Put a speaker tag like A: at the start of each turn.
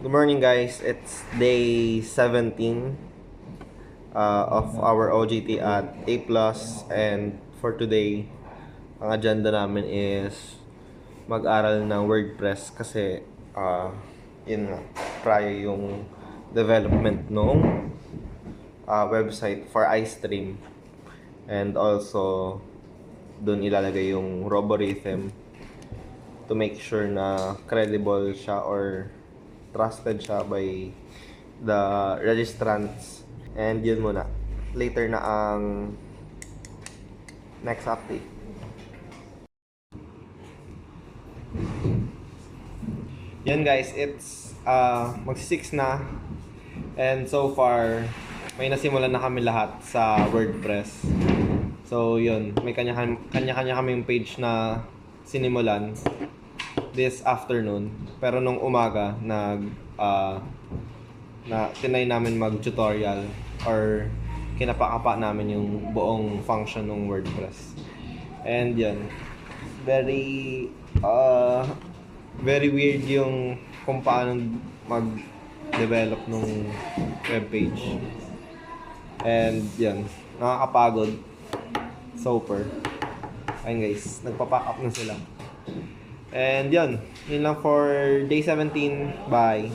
A: Good morning, guys. It's day 17 of our OJT at A+. And for today, ang agenda namin is mag-aral ng WordPress kasi yun nga, prior yung development nung website for iStream. And also, dun ilalagay yung Roborhythm to make sure na credible siya or trusted siya by the registrants. And yun muna. Later na ang next update. Yan guys, it's magsi-6 na. And so far, may nasimulan na kami lahat sa WordPress. So yun, may kanya-kanya kaming page na sinimulan this afternoon. Pero nung umaga, tinry namin mag-tutorial or kinapakapa namin yung buong function ng WordPress. And yun, very weird yung kung paano mag-develop nung webpage. And yun, nakakapagod. Super. Ayun guys, nagpa-pack up na sila. And yun lang for day 17. Bye.